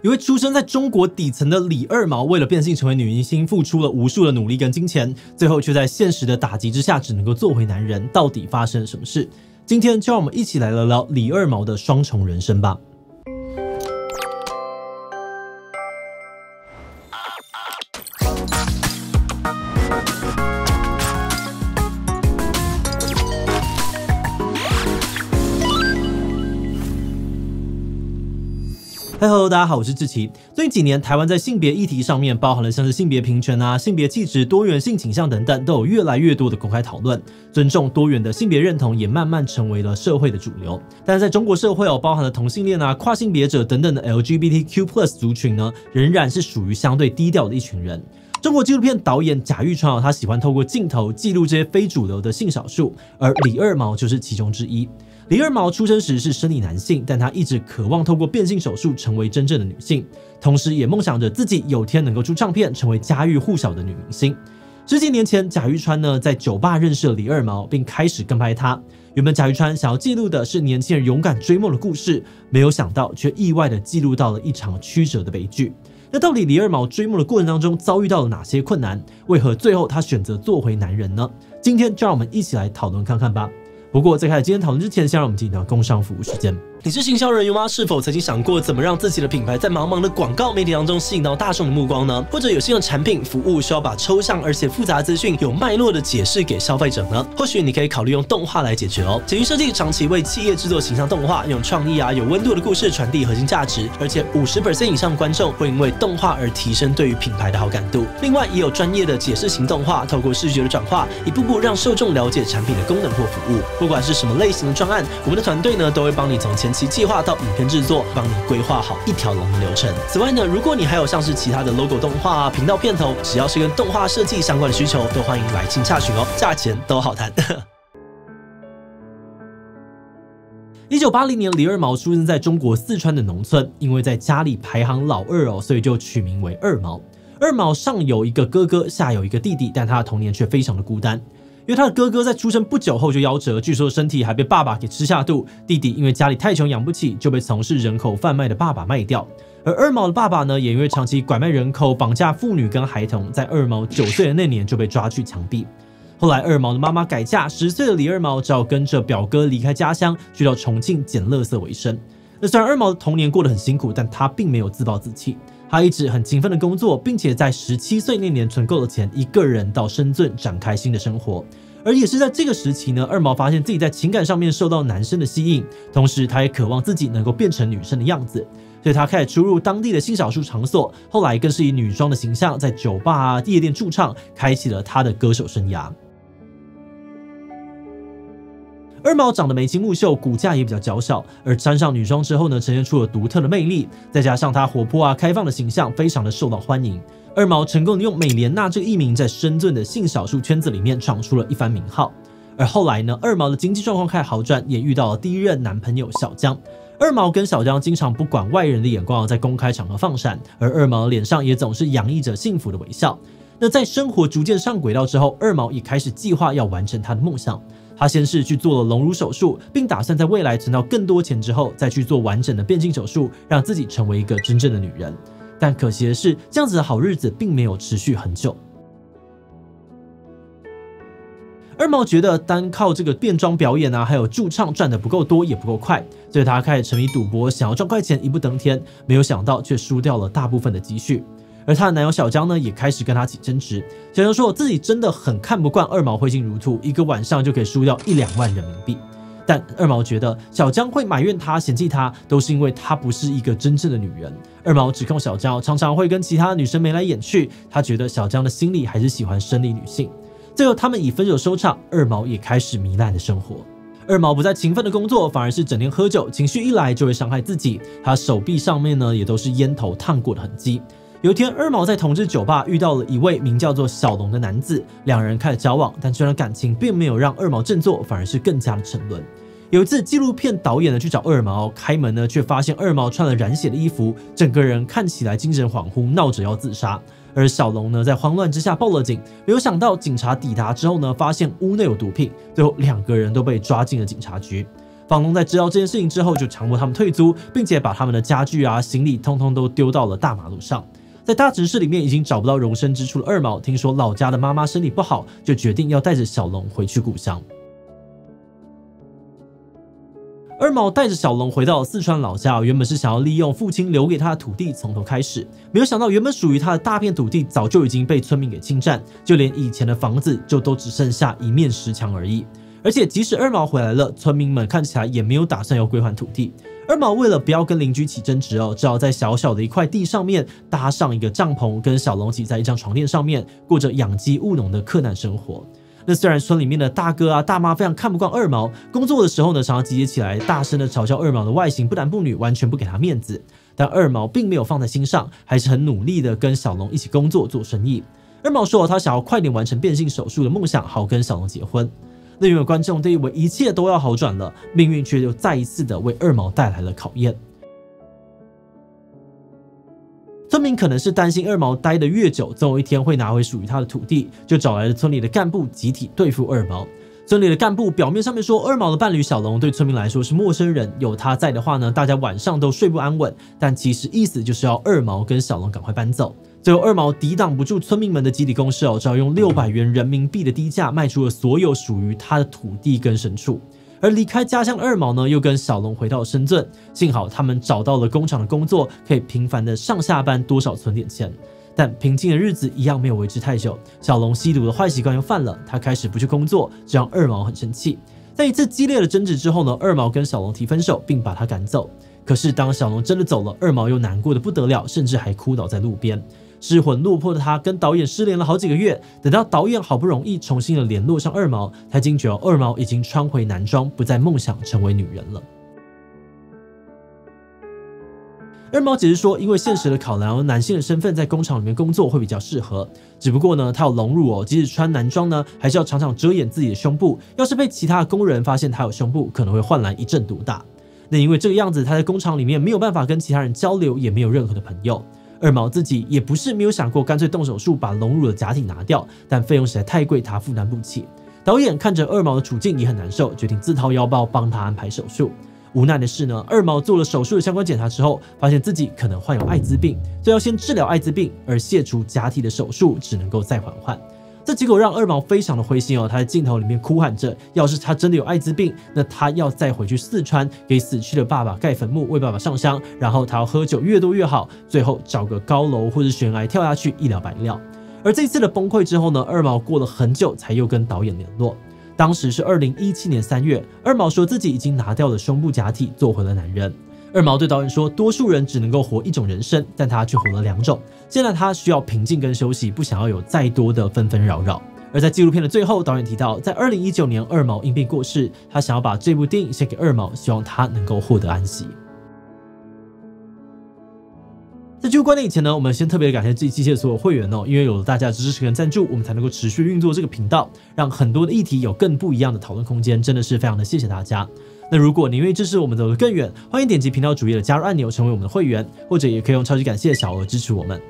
一位出生在中国底层的李二毛，为了变性成为女明星，付出了无数的努力跟金钱，最后却在现实的打击之下，只能够做回男人。到底发生了什么事？今天就让我们一起来聊聊李二毛的双重人生吧。Hello， 大家好，我是志祺。最近几年，台湾在性别议题上面，包含了像是性别平权啊、性别气质、多元性倾向等等，都有越来越多的公开讨论。尊重多元的性别认同也慢慢成为了社会的主流。但是在中国社会包含了同性恋啊、跨性别者等等的 LGBTQ+ 族群呢，仍然是属于相对低调的一群人。中国纪录片导演贾玉川他喜欢透过镜头记录这些非主流的性少数，而李二毛就是其中之一。李二毛出生时是生理男性，但他一直渴望透过变性手术成为真正的女性，同时也梦想着自己有天能够出唱片，成为家喻户晓的女明星。10几年前，贾玉川呢在酒吧认识了李二毛，并开始跟拍他。原本贾玉川想要记录的是年轻人勇敢追梦的故事，没有想到却意外的记录到了一场曲折的悲剧。那到底李二毛追梦的过程当中遭遇到了哪些困难？为何最后他选择做回男人呢？今天就让我们一起来讨论看看吧。不过在开始今天讨论之前，先让我们进行到工商服务时间。你是行销人员吗？是否曾经想过怎么让自己的品牌在茫茫的广告媒体当中吸引到大众的目光呢？或者有新的产品服务需要把抽象而且复杂的资讯有脉络的解释给消费者呢？或许你可以考虑用动画来解决哦。简讯设计长期为企业制作形象动画，用创意有温度的故事传递核心价值，而且50% 以上的观众会因为动画而提升对于品牌的好感度。另外也有专业的解释型动画，透过视觉的转化，一步步让受众了解产品的功能或服务。不管是什么类型的专案，我们的团队呢都会帮你从前期计划到影片制作，帮你规划好一条龙的流程。此外呢，如果你还有像是其他的 logo 动画频道片头，只要是跟动画设计相关的需求，都欢迎来信洽询哦，价钱都好谈。1980年，李二毛出生在中国四川的农村，因为在家里排行老二所以就取名为二毛。二毛上有一个哥哥，下有一个弟弟，但他的童年却非常的孤单。因为他的哥哥在出生不久后就夭折，据说身体还被爸爸给吃下肚。弟弟因为家里太穷养不起，就被从事人口贩卖的爸爸卖掉。而二毛的爸爸呢，也因为长期拐卖人口、绑架妇女跟孩童，在二毛9岁的那年就被抓去枪毙。后来二毛的妈妈改嫁，10岁的李二毛只好跟着表哥离开家乡，去到重庆捡垃圾为生。那虽然二毛的童年过得很辛苦，但他并没有自暴自弃。他一直很勤奋的工作，并且在17岁那年存够了钱，一个人到深圳展开新的生活。而也是在这个时期呢，二毛发现自己在情感上面受到男生的吸引，同时他也渴望自己能够变成女生的样子，所以他开始出入当地的性少数场所，后来更是以女装的形象在酒吧夜店驻唱，开启了他的歌手生涯。二毛长得眉清目秀，骨架也比较娇小，而穿上女装之后呢，呈现出了独特的魅力，再加上她活泼开放的形象，非常的受到欢迎。二毛成功的用美莲娜这个艺名，在深圳的性少数圈子里面闯出了一番名号。而后来呢，二毛的经济状况开始好转，也遇到了第一任男朋友小江。二毛跟小江经常不管外人的眼光，在公开场合放闪，而二毛的脸上也总是洋溢着幸福的微笑。那在生活逐渐上轨道之后，二毛也开始计划要完成他的梦想。他先是去做了隆乳手术，并打算在未来存到更多钱之后，再去做完整的变性手术，让自己成为一个真正的女人。但可惜的是，这样子的好日子并没有持续很久。二毛觉得单靠这个变装表演还有驻唱赚得不够多也不够快，所以他开始沉迷赌博，想要赚快钱一步登天，没有想到却输掉了大部分的积蓄。而她的男友小江呢，也开始跟她起争执。小江说自己真的很看不惯二毛挥金如土，一个晚上就可以输掉1-2万人民币。但二毛觉得小江会埋怨她、嫌弃她，都是因为她不是一个真正的女人。二毛指控小江常常会跟其他女生眉来眼去，他觉得小江的心里还是喜欢生理女性。最后他们以分手收场，二毛也开始糜烂的生活。二毛不再勤奋的工作，反而是整天喝酒，情绪一来就会伤害自己。他手臂上面呢，也都是烟头烫过的痕迹。有一天，二毛在同志酒吧遇到了一位名叫做小龙的男子，两人开始交往，但这段感情并没有让二毛振作，反而是更加的沉沦。有一次，纪录片导演去找二毛，开门呢，却发现二毛穿了染血的衣服，整个人看起来精神恍惚，闹着要自杀。而小龙呢，在慌乱之下报了警，没有想到警察抵达之后呢，发现屋内有毒品，最后2个人都被抓进了警察局。房东在知道这件事情之后，就强迫他们退租，并且把他们的家具啊、行李通通都丢到了大马路上。在大直市里面已经找不到容身之处的二毛，听说老家的妈妈身体不好，就决定要带着小龙回去故乡。二毛带着小龙回到四川老家，原本是想要利用父亲留给他的土地从头开始，没有想到原本属于他的大片土地早就已经被村民给侵占，就连以前的房子就都只剩下一面石墙而已。而且即使二毛回来了，村民们看起来也没有打算要归还土地。二毛为了不要跟邻居起争执只好在小小的一块地上面搭上一个帐篷，跟小龙挤在一张床垫上面，过着养鸡务农的克难生活。那虽然村里面的大哥啊、大妈非常看不惯二毛，工作的时候呢，常常集结起来，大声的嘲笑二毛的外形不男不女，完全不给他面子。但二毛并没有放在心上，还是很努力的跟小龙一起工作做生意。二毛说他想要快点完成变性手术的梦想，好跟小龙结婚。那原本观众都以为一切都要好转了，命运却又再一次的为二毛带来了考验。村民可能是担心二毛待得越久，总有一天会拿回属于他的土地，就找来了村里的干部集体对付二毛。村里的干部表面上面说二毛的伴侣小龙对村民来说是陌生人，有他在的话呢，大家晚上都睡不安稳，但其实意思就是要二毛跟小龙赶快搬走。最后二毛抵挡不住村民们的集体攻势只好用600元人民币的低价卖出了所有属于他的土地跟牲畜。而离开家乡的二毛呢，又跟小龙回到深圳，幸好他们找到了工厂的工作，可以频繁的上下班，多少存点钱。但平静的日子一样没有维持太久，小龙吸毒的坏习惯又犯了，他开始不去工作，这让二毛很生气。在一次激烈的争执之后呢，二毛跟小龙提分手，并把他赶走。可是当小龙真的走了，二毛又难过的不得了，甚至还哭倒在路边。失魂落魄的他跟导演失联了好几个月，等到导演好不容易重新的联络上二毛，才惊觉二毛已经穿回男装，不再梦想成为女人了。二毛解释说，因为现实的考量，男性的身份在工厂里面工作会比较适合。只不过呢，他有隆乳即使穿男装呢，还是要常常遮掩自己的胸部。要是被其他的工人发现他有胸部，可能会换来一阵毒打。那因为这个样子，他在工厂里面没有办法跟其他人交流，也没有任何的朋友。二毛自己也不是没有想过干脆动手术把隆乳的假体拿掉，但费用实在太贵，他负担不起。导演看着二毛的处境也很难受，决定自掏腰包帮他安排手术。无奈的是呢，二毛做了手术的相关检查之后，发现自己可能患有艾滋病，所以要先治疗艾滋病，而卸除假体的手术只能够再缓缓。这结果让二毛非常的灰心他在镜头里面哭喊着，要是他真的有艾滋病，那他要再回去四川给死去的爸爸盖坟墓，为爸爸上香，然后他要喝酒越多越好，最后找个高楼或者悬崖跳下去，一了百了。而这次的崩溃之后呢，二毛过了很久才又跟导演联络。当时是2017年3月，二毛说自己已经拿掉了胸部假体，做回了男人。二毛对导演说，多数人只能够活一种人生，但他却活了2种。现在他需要平静跟休息，不想要有再多的纷纷扰扰。而在纪录片的最后，导演提到，在2019年二毛因病过世，他想要把这部电影献给二毛，希望他能够获得安息。在进入观点以前呢，我们先特别感谢这一期的所有会员因为有了大家的支持跟赞助，我们才能够持续运作这个频道，让很多的议题有更不一样的讨论空间，真的是非常的谢谢大家。那如果你愿意支持我们走得更远，欢迎点击频道主页的加入按钮，成为我们的会员，或者也可以用超级感谢小额支持我们。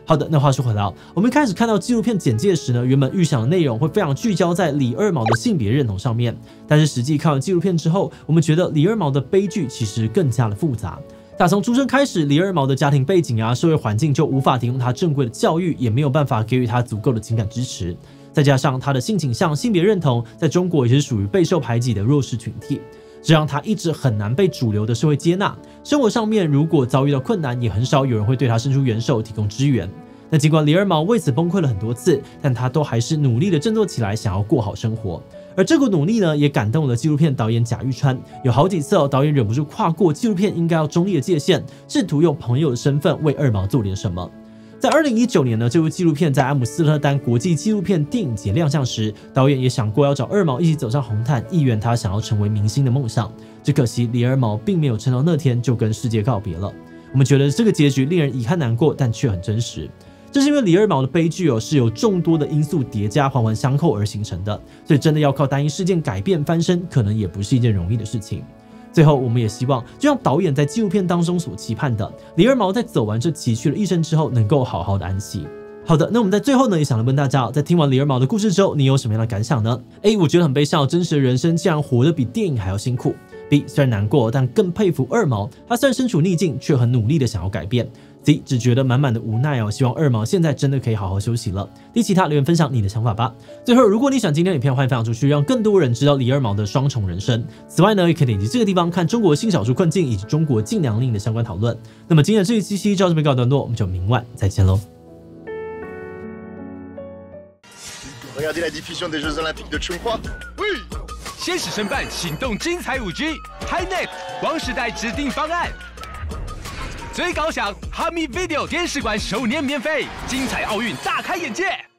好的，那话说回来我们一开始看到纪录片简介时呢，原本预想的内容会非常聚焦在李二毛的性别认同上面，但是实际看完纪录片之后，我们觉得李二毛的悲剧其实更加的复杂。打从出生开始，李二毛的家庭背景社会环境就无法提供他正规的教育，也没有办法给予他足够的情感支持。再加上他的性倾向、性别认同在中国也是属于备受排挤的弱势群体，这让他一直很难被主流的社会接纳。生活上面如果遭遇到困难，也很少有人会对他伸出援手提供支援。那尽管李二毛为此崩溃了很多次，但他都还是努力的振作起来，想要过好生活。而这股努力呢，也感动了纪录片导演贾玉川。有好几次导演忍不住跨过纪录片应该要中立的界限，试图用朋友的身份为二毛做点什么。在2019年呢，这部纪录片在阿姆斯特丹国际纪录片电影节亮相时，导演也想过要找二毛一起走上红毯，一圆他想要成为明星的梦想。只可惜李二毛并没有撑到那天就跟世界告别了。我们觉得这个结局令人遗憾难过，但却很真实。这是因为李二毛的悲剧是由众多的因素叠加环环相扣而形成的，所以真的要靠单一事件改变翻身，可能也不是一件容易的事情。最后，我们也希望，就像导演在纪录片当中所期盼的，李二毛在走完这崎岖的一生之后，能够好好的安息。好的，那我们在最后呢，也想来问大家，在听完李二毛的故事之后，你有什么样的感想呢？我觉得很悲伤，真实的人生竟然活得比电影还要辛苦。B 虽然难过，但更佩服二毛，他虽然身处逆境，却很努力的想要改变。C 只觉得满满的无奈哦，希望二毛现在真的可以好好休息了。第其他留言分享你的想法吧。最后，如果你喜欢今天的影片，欢迎分享出去，让更多人知道李二毛的双重人生。此外呢，也可以点击这个地方看中国性少数困境以及中国禁粮令的相关讨论。那么今天的这一期就到这边告一段落，我们就明晚再见喽。Regardez la diffusion des Jeux Olympiques de Chongqing. Oui， 先使申办行动精彩5G HiNet 光时代指定方案。最高享哈密 Video 电视馆首年免费，精彩奥运大开眼界。